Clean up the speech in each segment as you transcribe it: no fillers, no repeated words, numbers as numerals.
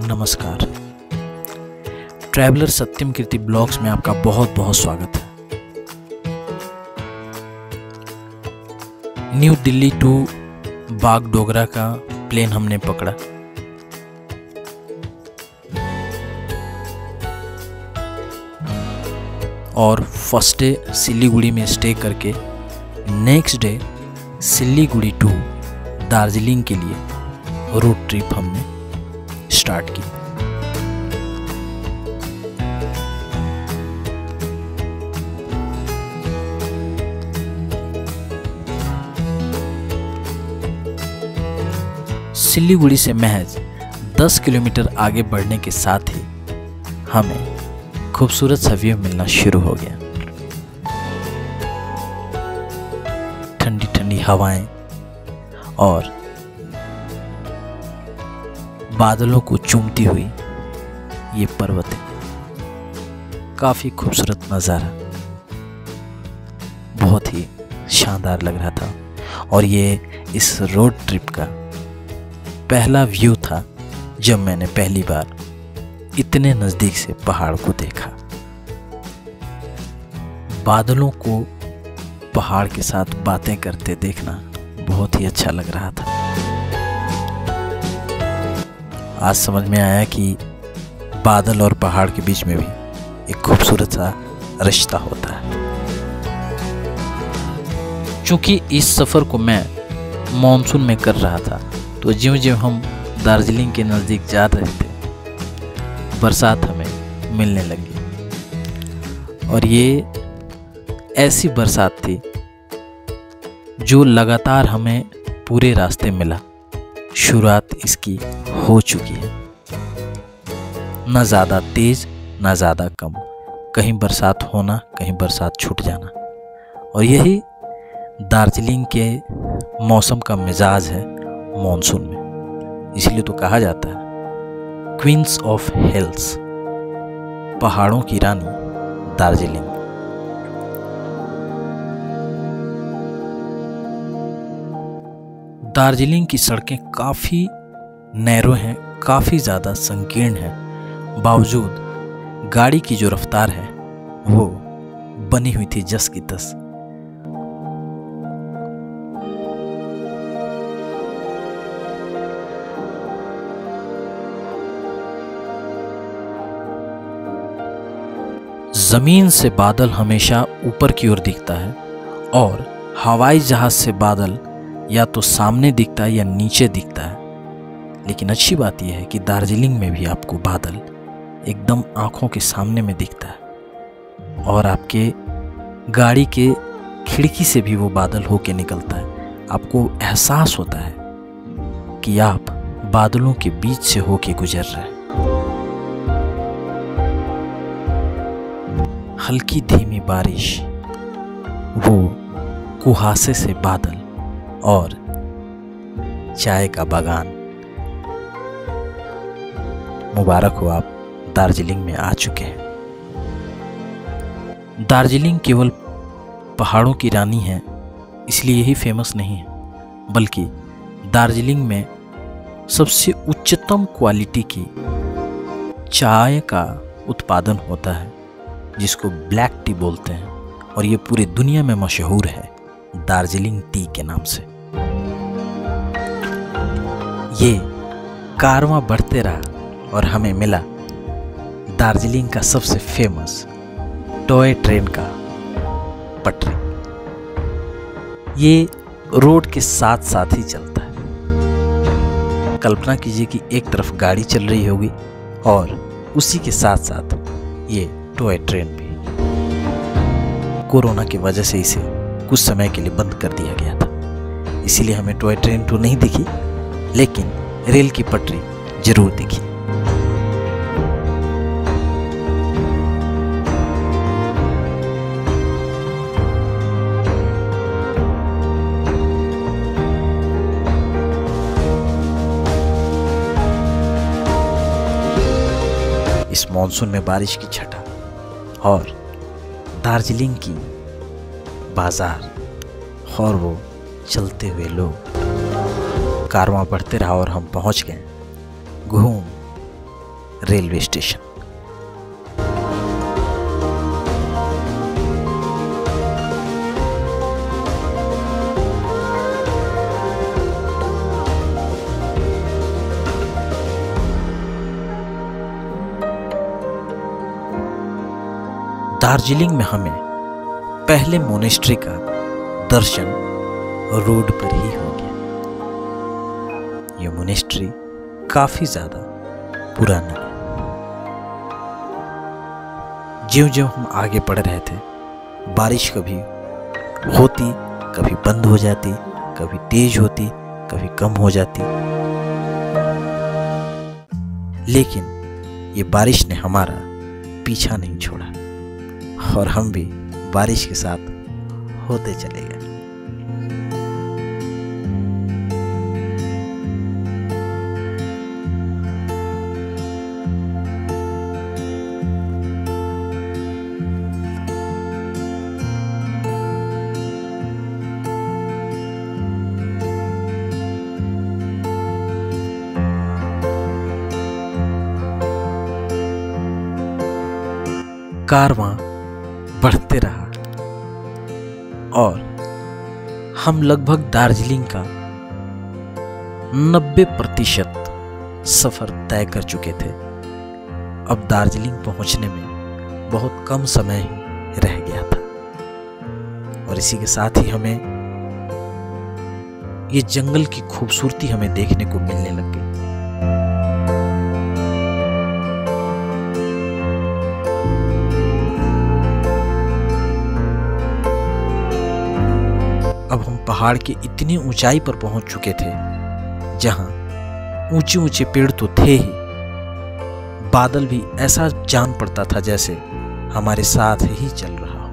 नमस्कार। ट्रैवलर सत्यम कीर्ति ब्लॉग्स में आपका बहुत बहुत स्वागत है। न्यू दिल्ली टू बागडोगरा का प्लेन हमने पकड़ा। और फर्स्ट डे सिलीगुड़ी में स्टे करके next day Siliguri to Darjeeling के लिए रोड ट्रिप हमने स्टार्ट की। सिलीगुड़ी से महज 10 किलोमीटर आगे बढ़ने के साथ ही हमें खूबसूरत सा व्यू मिलना शुरू हो गया। ठंडी ठंडी हवाएं और बादलों को चूमती हुई ये पर्वतें, काफ़ी खूबसूरत नज़ारा, बहुत ही शानदार लग रहा था। और ये इस रोड ट्रिप का पहला व्यू था जब मैंने पहली बार इतने नज़दीक से पहाड़ को देखा। बादलों को पहाड़ के साथ बातें करते देखना बहुत ही अच्छा लग रहा था। आज समझ में आया कि बादल और पहाड़ के बीच में भी एक खूबसूरत सा रिश्ता होता है। चूँकि इस सफ़र को मैं मॉनसून में कर रहा था, तो ज्यों-ज्यों हम दार्जिलिंग के नज़दीक जा रहे थे, बरसात हमें मिलने लगी। और ये ऐसी बरसात थी जो लगातार हमें पूरे रास्ते मिला। शुरुआत इसकी हो चुकी है, न ज़्यादा तेज़ न ज़्यादा कम, कहीं बरसात होना कहीं बरसात छूट जाना। और यही दार्जिलिंग के मौसम का मिजाज है मॉनसून में। इसलिए तो कहा जाता है क्वींस ऑफ हिल्स, पहाड़ों की रानी दार्जिलिंग। दार्जिलिंग की सड़कें काफ़ी नैरो हैं, काफ़ी ज़्यादा संकीर्ण हैं। बावजूद गाड़ी की जो रफ्तार है वो बनी हुई थी जस की तस। ज़मीन से बादल हमेशा ऊपर की ओर दिखता है और हवाई जहाज़ से बादल या तो सामने दिखता है या नीचे दिखता है। लेकिन अच्छी बात यह है कि दार्जिलिंग में भी आपको बादल एकदम आँखों के सामने में दिखता है और आपके गाड़ी के खिड़की से भी वो बादल होके निकलता है। आपको एहसास होता है कि आप बादलों के बीच से होके गुजर रहे हैं। हल्की धीमी बारिश, वो कुहासे से बादल और चाय का बागान। मुबारक हो, आप दार्जिलिंग में आ चुके हैं। दार्जिलिंग केवल पहाड़ों की रानी है इसलिए यही फेमस नहीं है, बल्कि दार्जिलिंग में सबसे उच्चतम क्वालिटी की चाय का उत्पादन होता है, जिसको ब्लैक टी बोलते हैं। और ये पूरी दुनिया में मशहूर है दार्जिलिंग टी के नाम से। ये कारवां बढ़ते रहा और हमें मिला दार्जिलिंग का सबसे फेमस टॉय ट्रेन का पटरी। ये रोड के साथ साथ ही चलता है। कल्पना कीजिए कि एक तरफ गाड़ी चल रही होगी और उसी के साथ साथ ये टॉय ट्रेन भी। कोरोना की वजह से इसे कुछ समय के लिए बंद कर दिया गया था, इसीलिए हमें टॉय ट्रेन तो नहीं दिखी, लेकिन रेल की पटरी जरूर दिखी। इस मॉनसून में बारिश की छटा और दार्जिलिंग की बाजार और वो चलते हुए लोग। कारवां बढ़ते रहा और हम पहुंच गए। घूम रेलवे स्टेशन। दार्जिलिंग में हमें पहले मोनेस्ट्री का दर्शन रोड पर ही हो गया। यह मोनेस्ट्री काफी ज्यादा पुराना है। ज्यों-ज्यों हम आगे बढ़ रहे थे, बारिश कभी होती, कभी बंद हो जाती, कभी तेज होती, कभी कम हो जाती, लेकिन ये बारिश ने हमारा पीछा नहीं छोड़ा और हम भी बारिश के साथ होते चले गए। कारवां बढ़ते रहा और हम लगभग दार्जिलिंग का 90% सफर तय कर चुके थे। अब दार्जिलिंग पहुंचने में बहुत कम समय ही रह गया था और इसी के साथ ही हमें ये जंगल की खूबसूरती हमें देखने को मिलने लग गई। अब हम पहाड़ की इतनी ऊंचाई पर पहुंच चुके थे जहां ऊंचे ऊंचे पेड़ तो थे ही, बादल भी ऐसा जान पड़ता था जैसे हमारे साथ ही चल रहा हो।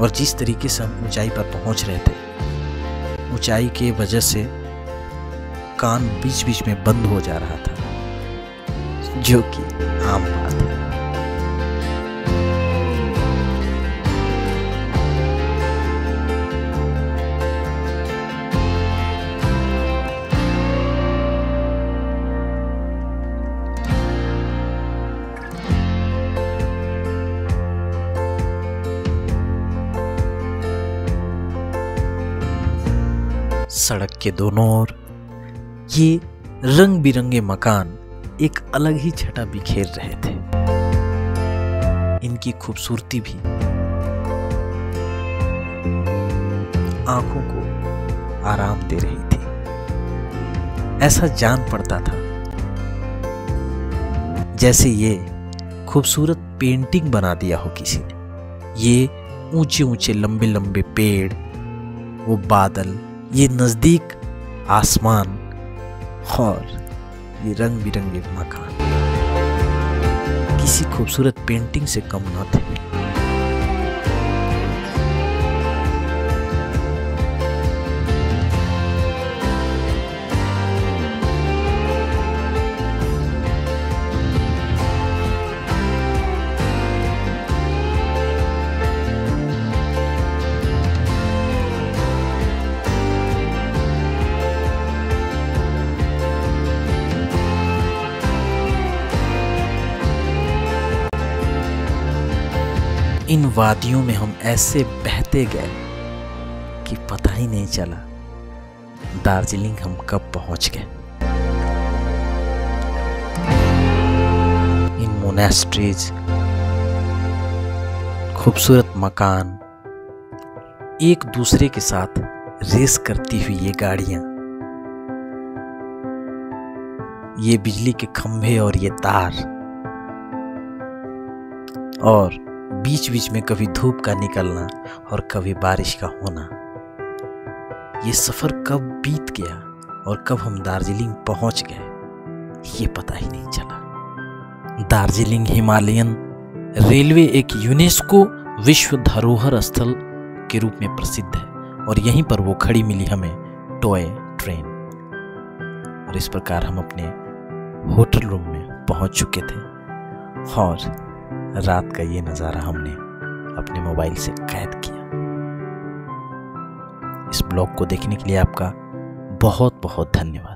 और जिस तरीके से हम ऊंचाई पर पहुंच रहे थे, ऊंचाई के वजह से कान बीच बीच में बंद हो जा रहा था, जो कि आम बात है। सड़क के दोनों ओर ये रंग बिरंगे मकान एक अलग ही छटा बिखेर रहे थे। इनकी खूबसूरती भी आंखों को आराम दे रही थी। ऐसा जान पड़ता था जैसे ये खूबसूरत पेंटिंग बना दिया हो किसी ने। ये ऊंचे ऊंचे लंबे लंबे पेड़, वो बादल, ये नजदीक आसमान और ये रंग बिरंगे मकान किसी खूबसूरत पेंटिंग से कम न थे। इन वादियों में हम ऐसे बहते गए कि पता ही नहीं चला दार्जिलिंग हम कब पहुंच गए। इन मोनेस्ट्रीज, खूबसूरत मकान, एक दूसरे के साथ रेस करती हुई ये गाड़ियां, ये बिजली के खंभे और ये तार, और बीच बीच में कभी धूप का निकलना और कभी बारिश का होना। ये सफर कब बीत गया और कब हम दार्जिलिंग पहुंच गए ये पता ही नहीं चला। दार्जिलिंग हिमालयन रेलवे एक यूनेस्को विश्व धरोहर स्थल के रूप में प्रसिद्ध है और यहीं पर वो खड़ी मिली हमें टॉय ट्रेन। और इस प्रकार हम अपने होटल रूम में पहुंच चुके थे और रात का ये नज़ारा हमने अपने मोबाइल से कैद किया। इस ब्लॉग को देखने के लिए आपका बहुत बहुत धन्यवाद।